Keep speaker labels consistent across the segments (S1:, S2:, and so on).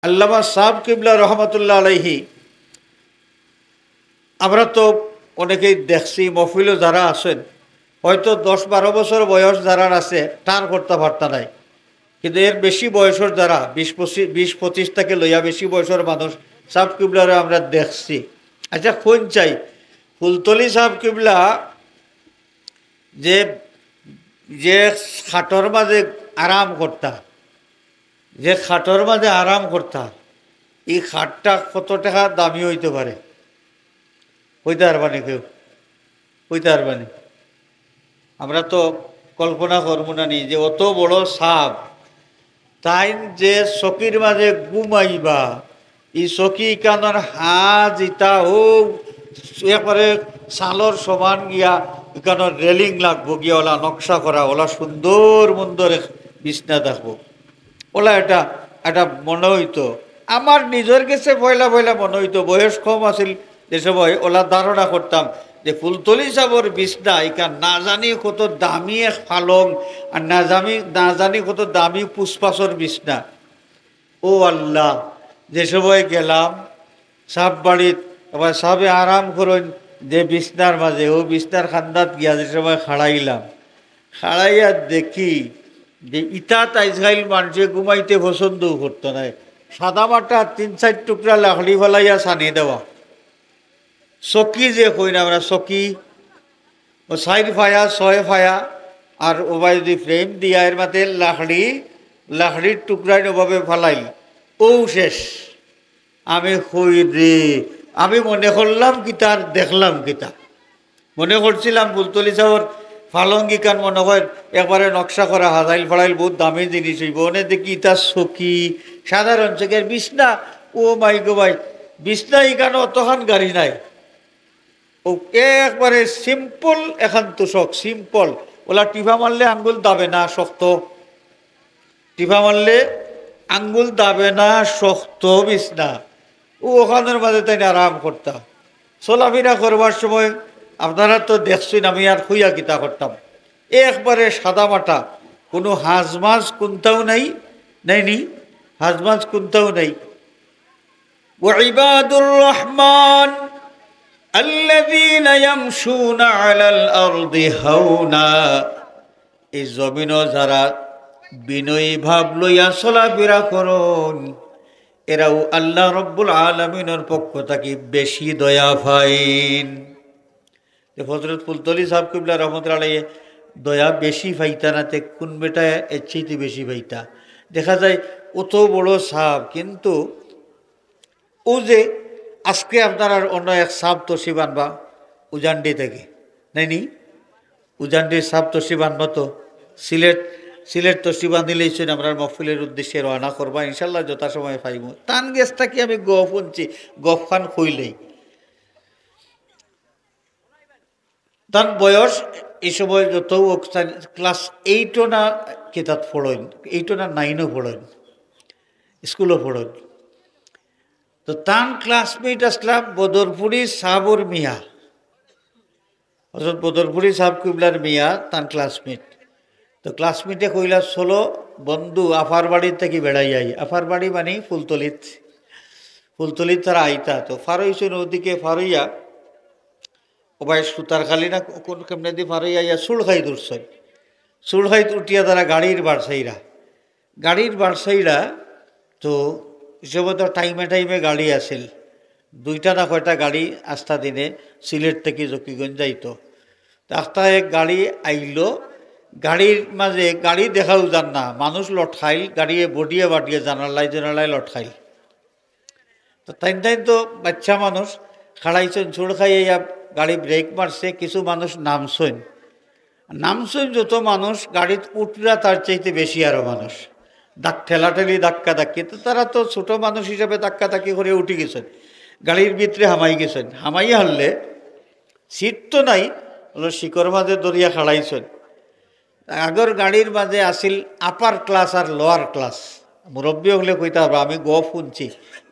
S1: আল্লামা সাহেব কিবলা রহমতুল্লাহ আলাইহি, আমরা তো অনেকেই দেখছি, মফিলও যারা আছেন হয়তো 10-12 বছর বয়স যারা আছে তার করতে পারতা নাই, কিন্তু এর বেশি বয়সের যারা 20-25 থেকে লইয়া বেশি বয়সের মানুষ সাহেব কিবলারে আমরা দেখছি। আচ্ছা, কোন চাই ফুলতলি সাহেব কিবলা যে যে খাটর মাঝে আরাম করতা, যে খাটর মাঝে আরাম করতা, এই খাটটা কত টাকা দামি হইতে পারে হইতে পারবানি? কেউ হইতে পারবানি? আমরা তো কল্পনা করবো না নি যে অত বড় সাপ তাই যে চকির মাঝে ঘুমাইবা, এই চকি কানের হাজ ইটা ও একবারে সালর সমান গিয়া এখানের রেলিং লাগবো গিয়া, ওলা নকশা করা, ওলা সুন্দর মন্দর বিছনা থাকবো, ওলা এটা এটা মনে হইতো। আমার নিজের কাছে পয়লা পয়লা মনে হইতো, বয়স কম আছিল যে সময়, ওলা ধারণা করতাম যে ফুলতলি সাবর বিছনা এখান না জানি কত দামি এক পালং, আর না জানি কত দামি পুষ্পাসর বিছনা। ও আল্লাহ, যে সময় গেলাম সাপ বাড়িত, এবার সাপে আরাম করেন যে বিছনার মাঝে, ও বিছনার খান্দাত গিয়া যে সময় খাড়াইলাম, খাড়াইয়া দেখি যে ইটা তাইজগাইল মানুষে ঘুমাইতে পছন্দও করতো না। সাদা মাটা 3-4 টুকরা লাকড়ি ফেলাইয়া সানি দেওয়া, চকি যে কই না আমরা, চকি ও 4 ফায়া 6 ফায়া, আর ওবাই যদি ফ্রেম দিয়া এর মাঝে লাকড়ির টুকরাই ওভাবে ফালাই, ও শেষ। আমি কই রে, আমি মনে করলাম কিতা আর দেখলাম কিতা। মনে করছিলাম ফুলতলি সাহর ফালঙ্গি কান মনে হয় একবারে নকশা করা, হাজাইল ফাড়াইল বহুত দামি জিনিস হইব, ওনে দেখি তার চকি সাধারণ চোখের বিছনা। ও মাই গো ভাই, বিছনা ইখানে অতখান গাড়ি নাই, ও একবারে সিম্পল এখান তোষক, সিম্পল। ওলা টিফা মারলে আঙ্গুল দাবে না, শক্ত টিফা মারলে আঙ্গুল দাবে না, শক্ত বিছনা। ও ওখানের মাঝে তাই আরাম করতাম। চলাফেরা করবার সময় আপনারা তো দেখছেন আমি আর খুইয়া কিতা করতাম, একবারে সাদা মাটা, কোনো হাঁস মাছ কোনটাও নাই, নাইনি হাঁস মাছ কোনটাও নাই। ওয়াইবাদুর রহমান আল্লাযীনা ইয়ামশুনা আলাল আরদি হাওনা, এই জমিনও যারা বিনয়ী ভাব লইয়া চলাফেরা করুন, এরাও আল্লাহ রব্বুল আলামিনের পক্ষ থেকে বেশি দয়া পাইন। হযরত ফুলতলি সাহেব কিবলা রহমতুল্লাহ আলাইহি দয়া বেশি পাইতা না, তে কোন বেটা এর চাইতে বেশি পাইতা। দেখা যায় অত বড় সাপ, কিন্তু ও যে আজকে আপনার আর অন্য এক সাপ তসি বানবা উজান্ডি থেকে, নাইনি উজান্ডির সাপ তসি বানবা, তো সিলেট তসি বাঁধিলেইছেন আমরা মহফিলের উদ্দেশ্যে রওনা করবা ইনশাল্লাহ, যথাসময়ে পাইব। তান গেছটা কি আমি গফ শুনছি, গফ খান কইলেই তার বয়স এই সময় যত ক্লাস 8ও না কিতাব পড়েন, 8ও না 9ও পড়েন, স্কুলও পড়েন। তো তান ক্লাসমেট আসলাম বদরপুরি সাহাবুর মিয়া, হযরত বদরপুরি সাহাব কিবলার মিয়া তান ক্লাসমেট। তো ক্লাসমেটে কইলা চলো বন্ধু আফার বাড়ির থেকে বেড়াই আই। আফার বাড়ি মানে ফুলতলিত তারা আইতা। তো ফারইছেন ওদিকে, ফারইয়া ও ভাই সুতার খালি না কোন কেমনে দিয়ে ফারইয়া ইয়া সুলখাই উঠছেন, সুলখাই উঠিয়া তারা গাড়ির বাড়সাইরা। তো হিসেবে তো টাইমে গাড়ি আসিল, 2টা না কয়টা গাড়ি আস্থা দিনে সিলেট থেকে জকিগঞ্জ যাইতো। আস্থা এক গাড়ি আইলো, গাড়ির মাঝে গাড়ি দেখাও যান না, মানুষ লটখাইল, গাড়িয়ে বডিয়ে বাটিয়ে জানালায় লটখাইল। তো তাই তো বাচ্চা মানুষ খাড়াইছেন, ছোড় খাইয়া গাড়ি ব্রেক মারছে, কিছু মানুষ নামছেন যত মানুষ গাড়িত উঠরা তার চাইতে বেশি আরো মানুষ ঠেলাঠেলি ধাক্কি। তো তারা তো ছোট মানুষ হিসাবে ধাক্কি করে উঠে গেছেন, গাড়ির ভিতরে হামাই গেছেন। হামাই হারলে সিট তো নাই, শিকর মাঝে দরিয়া খাড়াইছেন। আগর গাড়ির মাঝে আসিল আপার ক্লাস আর লোয়ার ক্লাস। মুরব্বী হলে কইতে হবে আমি শুনছি,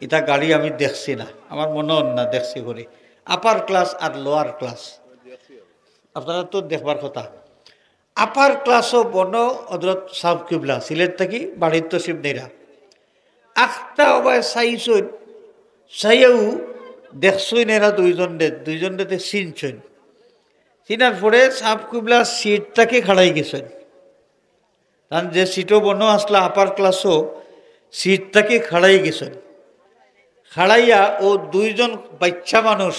S1: এটা গাড়ি আমি দেখছি না, আমার মনে হন না দেখছি করে। আপার ক্লাস আর লোয়ার ক্লাস আপনারা তো দেখবার কথা। আপার ক্লাসও বন হযরত সাহেব কিবলা সিলেট থেকে বাড়ির তশরিফ নেরা। আখটা অবায় চাইছইন, চাইয়াও দেখছইন এরা দুইজনতে চিনছইন। চিনার পরে সাপ কুবলা সিটটাকে খাড়াই গেছেন। কারণ যে সিটও বনো আসলা আপার ক্লাসও সিটটাকে খাড়াই গেছেন। খাড়াইয়া ও দুইজন বাচ্চা মানুষ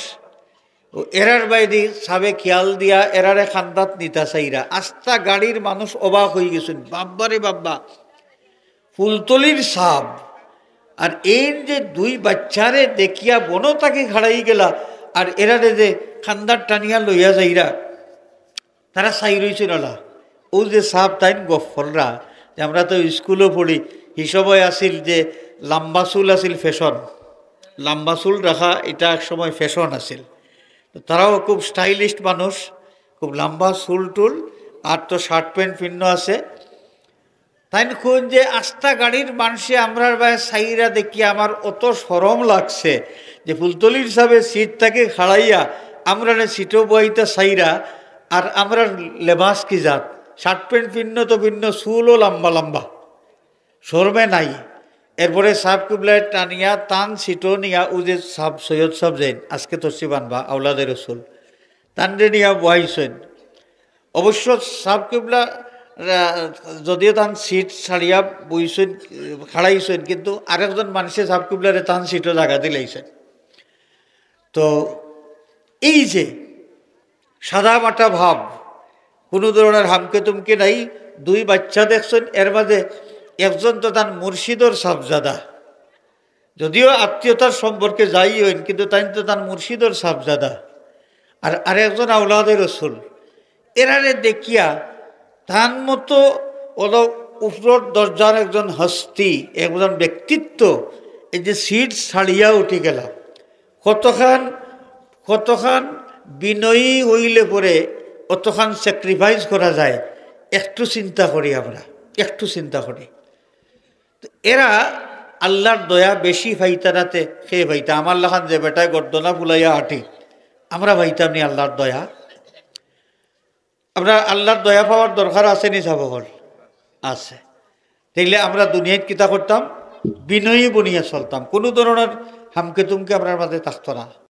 S1: ও এরার বাইরে সাবে খেয়াল দিয়া এরারে খান্দাত নিতা চাইরা। আস্তা গাড়ির মানুষ অবাক হয়ে গেছেন, বাব্বারে বাব্বা, ফুলতলির সাপ। আর এই যে দুই বাচ্চারে দেখিয়া বনো তাকে খাড়াই গেলা, আর এরারে যে খান্দার টানিয়া লইয়া যাইরা, তারা চাই রয়েছে নালা। ও যে সাপ তাইন গফররা, যে আমরা তো স্কুলও পড়ি, হিসবই আসিল যে লম্বা চুল আসিল ফ্যাশন, লম্বা চুল রাখা এটা এক সময় ফ্যাশন আসিল। তারাও খুব স্টাইলিস্ট মানুষ, খুব লম্বা চুল টুল, আর তো শার্ট প্যান্ট পিন্ন আছে। তাই খুন যে আস্তা গাড়ির মানুষে আমরার বায় সাইরা দেখি আমার অত সরম লাগছে যে ফুলতলির সাবে সিটটাকে খাড়াইয়া আমরা সিটও বইতে সাইরা। আর আমরা লেবাস কি জাত, শার্ট প্যান্ট ভিন্ন তো ভিন্ন, চুলও লম্বা লম্বা, শরমে নাই। এরপরে সাপ কুবলায় টানিয়া টান সিটও নিয়া ও যে সাপ সৈয়দ সাহেব যেন আজকে তসি বানবা আউলাদের রসুল তানরে নিয়া বহাইছেন। অবশ্য সাপ কুবলা যদিও তান সিট ছাড়িয়া বইছেন খাড়াইছেন, কিন্তু আরেকজন মানুষে সাপ কুবলারে টান সিটও জায়গা দিলাইছেন। তো এই যে সাদা মাটা ভাব, কোনো ধরনের হামকে তুমকে নাই। দুই বাচ্চা দেখছেন, এর মাঝে একজন তো তার মুর্শিদর সাবজাদা, যদিও আত্মীয়তার সম্পর্কে যাই হইন, কিন্তু তাই তো তার মুর্শিদর সাবজাদা। আর আরেকজন আউলাদের রসুল। এরারে দেখিয়া তার মতো ওরা উপর দরজার একজন হস্তি, একজন ব্যক্তিত্ব, এই যে সিট ছাড়িয়া উঠে গেলাম। কতখান বিনয়ী হইলে পরে অতখান স্যাক্রিফাইস করা যায়, একটু চিন্তা করি আমরা, একটু চিন্তা করি। এরা আল্লাহর দয়া বেশি ভাইতারাতে খেয়ে ভাইতা। আমার লাখান যে বেটায় গর্দনা ফুলাইয়া হাঁটি, আমরা ভাইতাম নি আল্লাহর দয়া? আমরা আল্লাহর দয়া পাওয়ার দরকার আছে নি সাবকল? আছে। তাইলে আমরা দুনিয়ায় কিতা করতাম? বিনয়ী বনিয়া চলতাম, কোনো ধরনের হামকে তুমকে আপনার মাঝে থাকতো না।